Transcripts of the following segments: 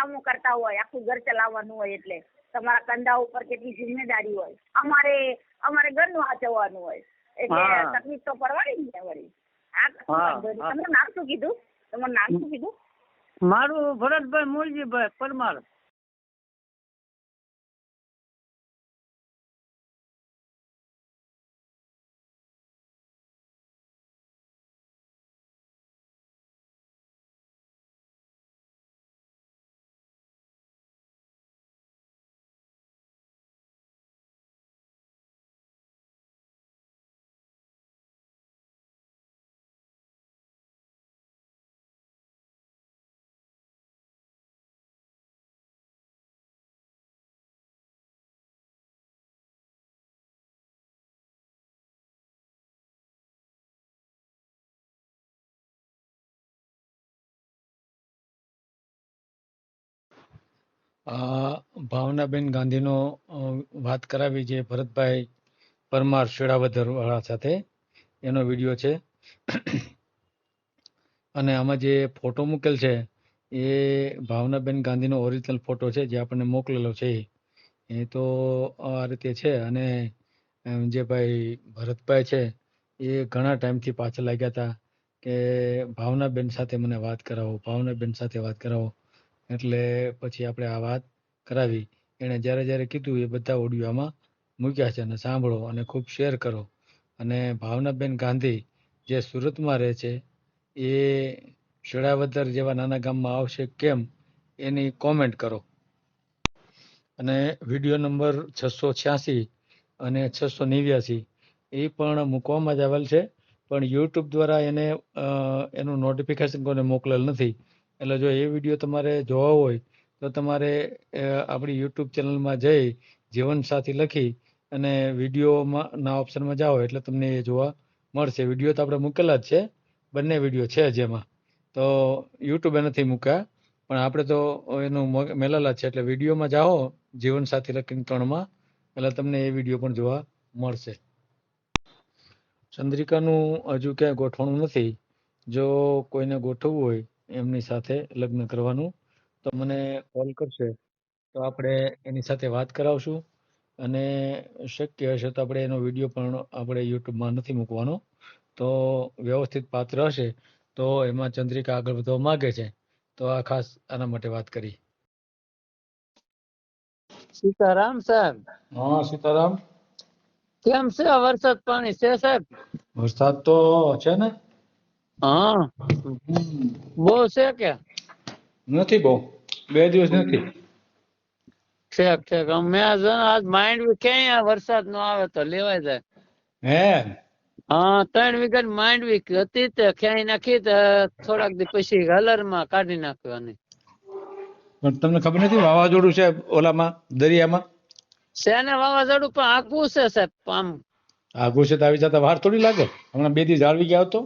કામો કરતા હોય, આખું ઘર ચલાવવાનું હોય, એટલે તમારા કંધા ઉપર કેટલી જિમ્મેદારી હોય. અમારે ઘરનું સાચવવાનું હોય, એટલે તકલીફ તો પડવાની ને વળી. તમારું નામ શું કીધું? મારું ભરતભાઈ મૂળજીભાઈ પરમાર. ભાવનાબેન ગાંધીનો વાત કરાવી છે ભરતભાઈ પરમાર શેડાવદર વાળા સાથે, એનો વિડીયો છે. અને આમાં જે ફોટો મૂકેલ છે એ ભાવનાબેન ગાંધીનો ઓરિજિનલ ફોટો છે, જે આપણને મોકલેલો છે એ તો આ રીતે છે. અને જે ભાઈ ભરતભાઈ છે એ ઘણા ટાઈમથી પાછળ લાગ્યા હતા કે ભાવનાબેન સાથે મને વાત કરાવો, એટલે પછી આપણે આ વાત કરાવી. એણે જ્યારે કીધું એ બધા ઓડિયો આમાં મૂક્યા છે, અને સાંભળો અને ખૂબ શેર કરો. અને ભાવનાબેન ગાંધી જે સુરતમાં રહે છે એ શેડાવદર જેવા નાના ગામમાં આવશે કેમ એની કોમેન્ટ કરો. અને વિડીયો નંબર 686 અને 689 એ પણ મૂકવામાં જ આવેલ છે, પણ યુટ્યુબ દ્વારા એનું નોટિફિકેશન કોઈને મોકલેલ નથી. એટલે જો એ વિડીયો તમારે જોવા હોય તો તમારે આપણી યુટ્યુબ ચેનલમાં જઈ જીવનસાથી લખી અને વિડીયોમાં ના ઓપ્શનમાં જાઓ એટલે તમને એ જોવા મળશે. વિડીયો તો આપણે મૂકેલા જ છે, બંને વિડીયો છે જેમાં, તો યુટ્યુબે નથી મૂક્યા, પણ આપણે તો એનું મેલેલા છે. એટલે વિડીયોમાં જાઓ જીવનસાથી લખીને 3માં, એટલે તમને એ વિડીયો પણ જોવા મળશે. ચંદ્રિકાનું હજુ ક્યાંય ગોઠવણું નથી. જો કોઈને ગોઠવવું હોય એમની સાથે લગ્ન કરવાનું તો મને કોલ કરશે તો આપણે એની સાથે વાત કરાવશું. અને શક્ય હશે તો આપણે એનો વિડીયો પણ આપણે યુટ્યુબમાં નથી મૂકવાનો. તો વ્યવસ્થિત પાત્ર હશે તો એમાં ચંદ્રિકા આગળ વધવા માંગે છે તો આ ખાસ આના માટે વાત કરી. સીતારામ સાહેબ. હા સીતારામ. કેમ છે વરસાદ પાણી છે સાહેબ? વરસાદ તો છે ને. હા બહુ છે કે નથી? બહુ 2 દિવસ નથી. ઠીક મેં આજ માઇન્ડ ક્યાંય વરસાદ નો આવે તો લેવાય જાય. હે? હા 3 વીઘા માઇન્ડ વીક હતી તે ક્યાંય નાખી તો થોડાક દી પછી હલર માં કાઢી નાખવાની. પણ તમને ખબર નથી વાવાઝોડું છે ઓલામાં દરિયામાં? છે ને વાવાઝોડું, પણ આખું છે સાહેબ. આમ આઘું છે તો આવી જતા વાર થોડી લાગે. હમણાં 2 દી જાળવી ગયા હતો.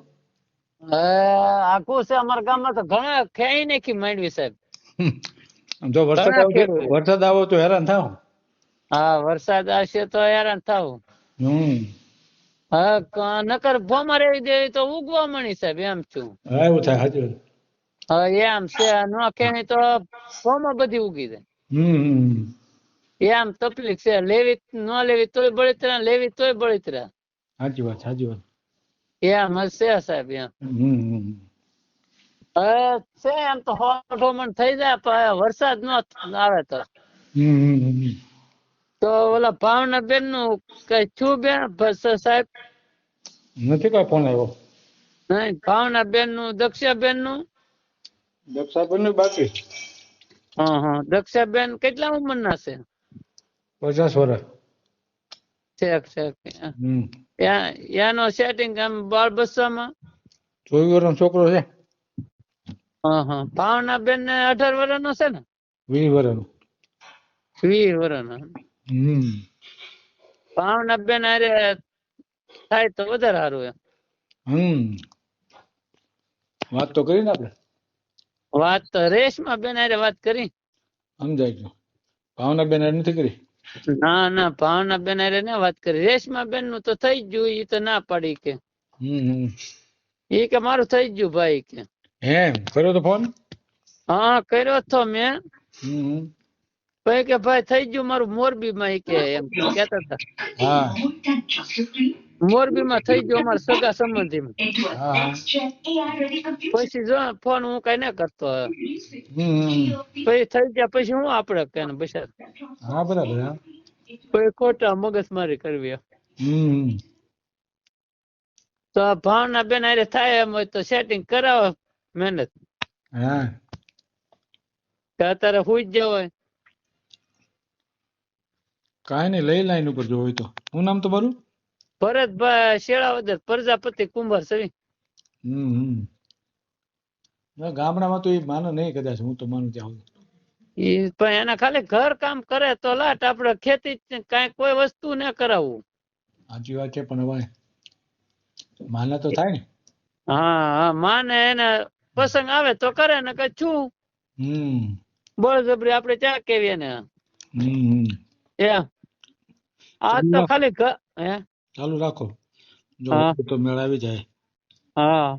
આખું છે અમારા ગામમાં તો ઘણા ક્યાંય નાખી માંડવી સાહેબ. જો વરસાદ આવો તો હેરાન થાવ. હા વરસાદ આવશે તો હેરાન થાવ. હા નકર ભોમાં રેવી દેવી તો ઉગવા મળી સાહેબ. એમ છું. હા એવું થાય. સાચું. હા એમ છે. ન ખેણી તો ભોમાં બધી ઉગી જાય. એમ તકલીફ છે. લેવી ન લેવી તોય બળતરા, લેવી તોય બળતરા. સાચી વાત. એમ હશે સાહેબ. એમ છે એમ તો હોમણ થઈ જાય વરસાદ ન આવે તો. તો ઓલા ભાવના બેન નું કઈ છું બેન સાહેબ? નથી કઈ ફોન આવ્યો. નહીં ભાવના બેન નું, દક્ષાબેન નું? દક્ષાબેન નું બાકી. હા દક્ષાબેન કેટલા ઉંમરના છે? 50 વર્ષ. એનો સેટિંગ આમ બાળ બચ્ચામાં? 24 વર્ષનો છોકરો છે. ભાવના બેન ને 18 વર્ષનો છે ને? 20 વર્ષનો. 20 વર્ષનો. ભાવના બેન અરે થાય તો વધારે સારું. એમ વાત તો કરી ને આપણે. વાત તો રેશમા બેન અરે વાત કરી. સમજાય ગયું. ભાવના બેન નથી કરી. ના ભાવના બેન અરે ને વાત કરી. રેશમા બેન નું તો થઈ ગયું. એ તો ના પાડી કે એ કે મારું થઈ ગયું ભાઈ કે. હે કર્યો તો ફોન? હા કર્યો તો મેં. પછી કે ભાઈ થઈ ગયું મારું મોરબીમાં ઈ કે એમ કેતા હતા. હા મોરબીમાં થઈ ગયું અમારા સગા સંબંધીમાં. હા પછી જો ફોન હું કઈ ના કરતો. પછી થઈ ગયા પછી હું આપડે કે પછી હા બરાબર હા પછી ખોટા મગજમારી કરવી. તો ભાવના બેન હારે થાય એમ હોય તો સેટિંગ કરાવો મહેનત. હા અત્યારે હુઈ જ હોય. કાંઈ નહીં લઈ લાઈન ઉપર જો હોય તો. શું નામ તમારું? ભરતભાઈ શેળાવદર પ્રજાપતિ કુંભાર સવી. ગામડામાં તો એ માનો નહીં કદાચ, હું તો માનું ત્યાં એ પણ એના ખાલી ઘર કામ કરે તો લાટ, આપડે ખેતી કઈ કોઈ વસ્તુ ના કરાવવું. સાચી વાત છે, પણ હવે માને તો થાય ને. હા માને એને પસંદ આવે તો કરે ને કઈ છું બળજબરી આપડે ચા કેવીએ ને આ તો ખાલી હે ચાલુ રાખો જો તો મેળાવી જાય. હા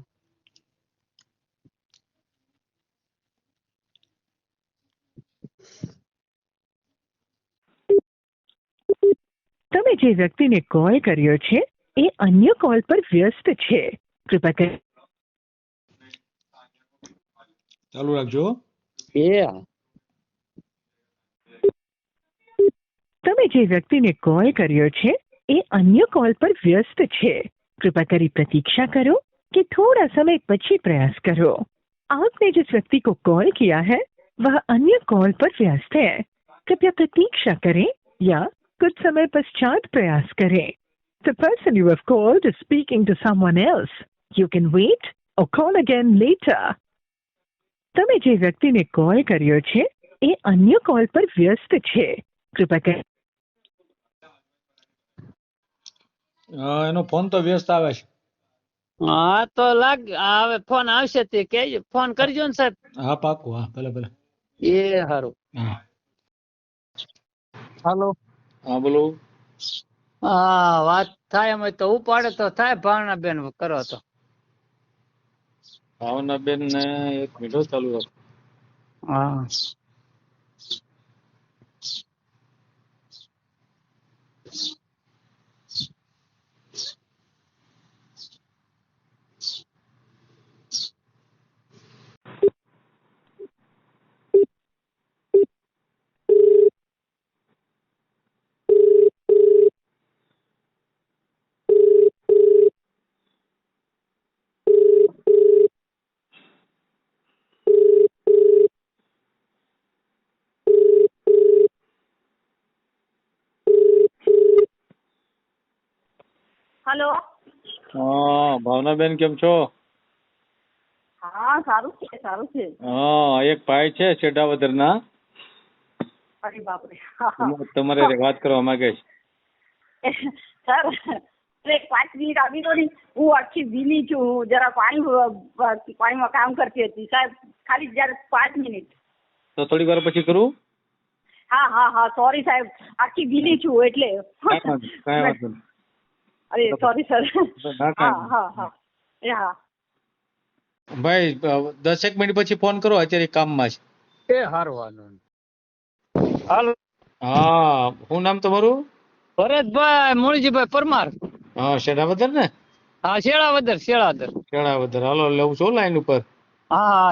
તમે જે વ્યક્તિને કોલ કર્યો છે એ અન્ય કોલ પર વ્યસ્ત છે. કૃપા કરી ચાલુ રાખજો. તમે જે વ્યક્તિને કોલ કર્યો છે એ અન્ય કોલ પર વ્યસ્ત છે. कृपा करी प्रतीक्षा करो कि थोड़ा समय પછી प्रयास करो. आपने जिस व्यक्ति को कॉल किया है वह अन्य कॉल पर व्यस्त है. कृपया प्रतीक्षा करें या कुछ समय पश्चात प्रयास करें. The person you have called is speaking to someone else. You can wait or call again later. તમે જે વ્યક્તિને કોલ કર્યો છે એ અન્ય કોલ પર વ્યસ્ત છે. કૃપા કરી એનો ફોન તો વ્યસ્ત આવે છે. હા તો લાગ હવે ફોન આવશે તે કેજો, ફોન કરજો ને સાહેબ. હા પાકું, હા ભલે ભલે. એ સારું. હા હાલો. હા બોલો. હા વાત થાય એમ તો ઉપાડે તો થાય. ભાવના બેન કરો તો. ભાવના બેન ને એક મિનિટ ચાલુ રાખો. હા હલો. હા ભાવના બેન કેમ છો? હા સારું છે, સારું છે. હા એક ભાઈ છે છેડાવદર ના, અરે બાપરે. તમારે વાત કરવા માંગે છે. સર 5 મિનિટ આપી દો ને, હું આખી ભીની છું. જરા પાણીમાં કામ કરતી હતી સાહેબ. ખાલી જરા 5 મિનિટ. તો થોડી વાર પછી કરું? હા હા હા સોરી સાહેબ, આખી ભીની છું એટલે. કાંઈ વાંધો નહીં. અરે સોરી સર. હા હા હા હા ભાઈ 10 મિનિટ પછી ફોન કરો, અત્યારે કામમાં છે. એ સારું. હાલો. હા શું નામ તમારું? ભરતભાઈ મુળજીભાઈ પરમાર. હા શેડાવદર ને? હા શેળાવદર. શેડાવદર. હાલો લઉં છું લાઈન ઉપર. હા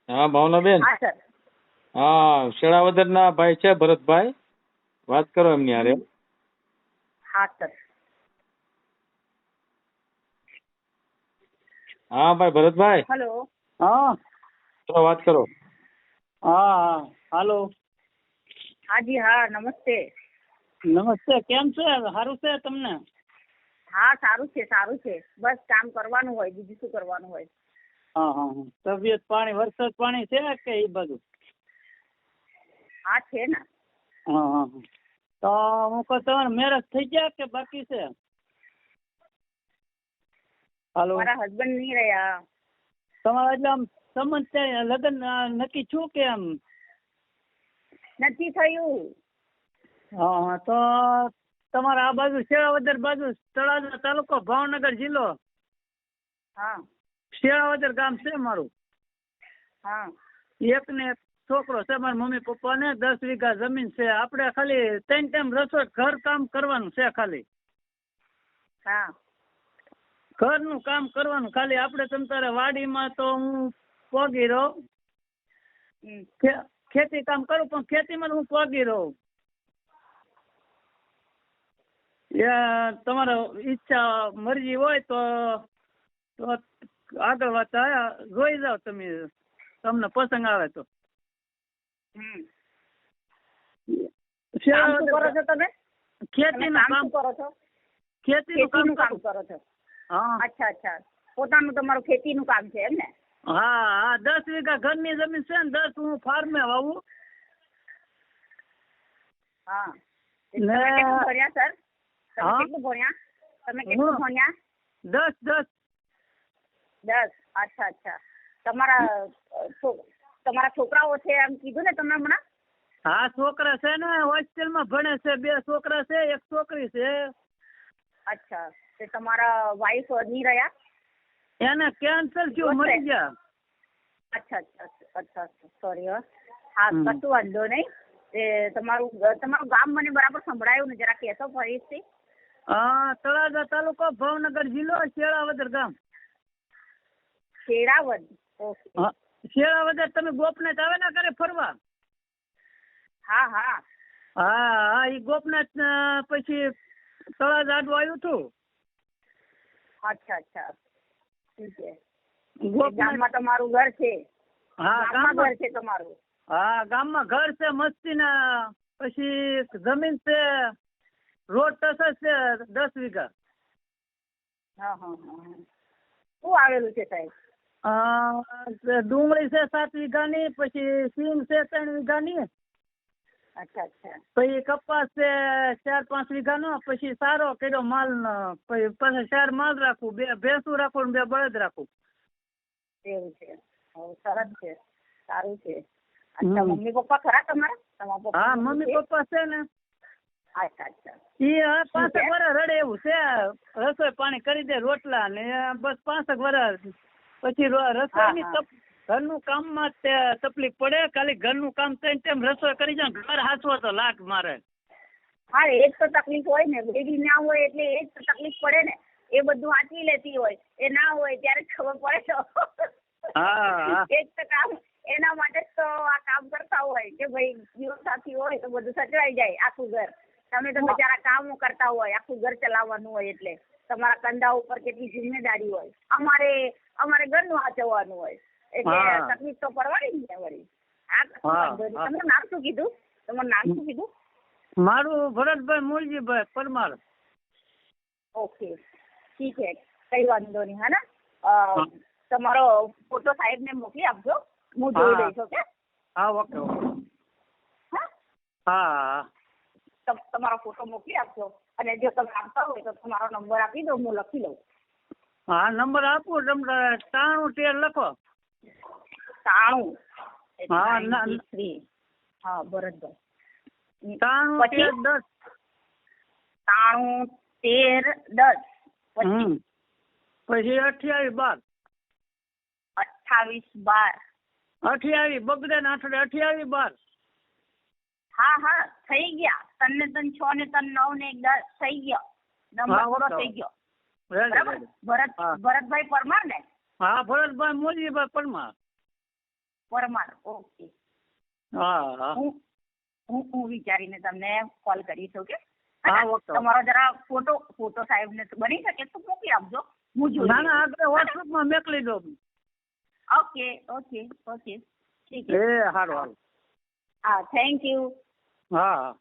હા ભાવના બેન. હા સર. હા શેડાવદર ના ભાઈ છે ભરતભાઈ, વાત કરો એમની હારે. હા સર. હા ભાઈ ભરતભાઈ. હલો. હા ચલો વાત કરો. હા હાલો. હાજી હા નમસ્તે. નમસ્તે. કેમ છે? સારું છે તમને? હા સારું છે, સારું છે. બસ કામ કરવાનું હોય, બીજું શું કરવાનું હોય. હા હા તબિયત પાણી, વરસાદ પાણી છે કે એ બધું? હા છે ને. હા હા તો હું કહું તમારા મેરેજ થઈ ગયા કે બાકી છે? હાલો, મારા હસબન્ડ નહીં રહ્યા. તમારા એટલે આમ સંબંધ છે, લગ્ન નક્કી છું કે આમ? નથી થયું. હા, તો તમારા આ બાજુ શેળાવદર બાજુ તળાજા તાલુકો ભાવનગર જિલ્લો હા શેળાવદર ગામ છે મારું. હા એક ને એક છોકરો છે, મારા મમ્મી પપ્પા ને 10 વીઘા જમીન છે. આપણે ખાલી 3 ટાઈમ રસોઈ ઘર કામ કરવાનું છે, ખાલી હા ઘરનું કામ કરવાનું ખાલી. આપણે તમ તારે વાડીમાં તો હું પોગી રહું, ખેતી કામ કરું પણ ખેતીમાં હું પોગી રહું. તમારો ઈચ્છા મરજી હોય તો આગળ વાત જોઈ જાઓ તમે, તમને પસંદ આવે તો. કામ શું કરો છો તમે? ખેતીનું કામ કરો છો? ખેતીનું કામ કરો છો? હા. અચ્છા. પોતાનું તમારું ખેતીનું કામ છે એમ ને? હા 10 વીઘા ઘરની જમીન છે ને 10 હું ફાર્મે વાવું. હા. તમે કેટલું ભણ્યા સર? તમે કેટલું ભણ્યા? 10. અચ્છા. તમારા છોકરાઓ છે એમ કીધું ને તમે હમણાં? હા, છોકરા છે ને હોસ્ટેલમાં ભણે છે. 2 છોકરા છે, 1 છોકરી છે. અચ્છા. તે તમારા વાઈફ નહીં રહ્યા? એને કેન્સર થયું, મરી ગયા. અચ્છા. સોરી. હા, કશું વાંધો નહીં. તમારું ગામ મને બરાબર સંભળાયું ને, જરા કહેશો ફરીથી? તળાજા તાલુકો ભાવનગર જિલ્લો શેળાવદર ગામ. શેળાવદ. ઓકે. શેળાવદર તમે ગોપનાથ આવે ને કરે ફરવા? હા. એ ગોપનાથ પછી તળાજા આડું આવ્યું હતું. અચ્છા. ઠીક છે. ગામમાં તમારું ઘર છે? હા, ગામમાં ઘર છે તમારું? હા, ગામમાં ઘર છે મસ્તીના. પછી જમીન છે, રોડ ટચ છે 10 વીઘા. હા. શું આવેલું છે સાહેબ? ડુંગળી છે 7 વીઘાની, પછી સિંગ છે 3 વીઘાની. અચ્છા. પછી કપાસ છે 4-5 વીઘાનો. પછી સારો કર્યો માલ નો. પછી 4 માલ રાખું, 2 ભેંસું રાખું ને 2 બળદ રાખું. એવું છે. સરસ છે, સારું છે. અચ્છા, મમ્મી પપ્પા ખરા તમારા? હા, મમ્મી પપ્પા છે ને. અચ્છા. એ 5 વર્ષ રડે એવું છે. રસોઈ પાણી કરી દે, રોટલા ને બસ 5 વર્ષ. પછી રસોઈની ઘરનું કામમાં તકલીફ પડે. ખાલી ઘરનું કામ તેમ રસોઈ કરી જાય, ઘર હાચવો તો લાખ મારે. હા, એ જ તો તકલીફ હોય ને. બેબી ના હોય એટલે એ જ તો તકલીફ પડે ને. એ બધું વાંચી લેતી હોય, એ ના હોય ત્યારે ખબર પડે તો. હા. એ જ તો કામ. એના માટે તો આ કામ કરતા હોય કે ભાઈ જીવન સાથી હોય તો બધું સચવાઈ જાય આખું ઘર. તમે તો બચારા કામ કરતા હોય, આખું ઘર ચલાવવાનું હોય એટલે તમારા કંધા ઉપર કેટલી જિમ્મેદારી હોય. અમારે ઘરનું સાચવવાનું હોય એટલે તકલીફ તો પડવાની ને વળી. તમારું નામ શું કીધું? મારું ભરતભાઈ મૂળજીભાઈ પરમાર. ઓકે, ઠીક છે, કઈ વાંધો નહીં. હા ને, તમારો ફોટો સાહેબ ને મોકલી આપજો, હું જોઈ લઈશ. ઓકે. હા, ઓકે. હા, તમારો ફોટો મોકલી આપજો. અને જો તમે આપતા હોય તો તમારો નંબર આપી દો, હું લખી લઉં. હા, નંબર આપો. 93 લખો. 93. હા, ભરતભાઈ. 93 10. પછી 28 12. 28 બગડે ને 28 12. હા, થઈ ગયા. 3 ને 3 6 ને 3 9 ને 1 10 થઈ ગયો. નંબર પૂરો થઈ ગયો. બરાબર. ભરતભાઈ પરમાર ને? હા, ભરતભાઈ મૂળજીભાઈ પરમાર. ઓકે. હા. હું વિચારીને તમને કોલ કરીશ. ઓકે. હા, ઓકે. તમારો જરા ફોટો સાહેબ ને બની શકે તો મોકલી આપજો, હું જોઈ. ના, આગળ વોટ્સઅપમાં મોકલી દો. ઓકે. ઠીક છે. સારું. હા, થેન્ક યુ. હા.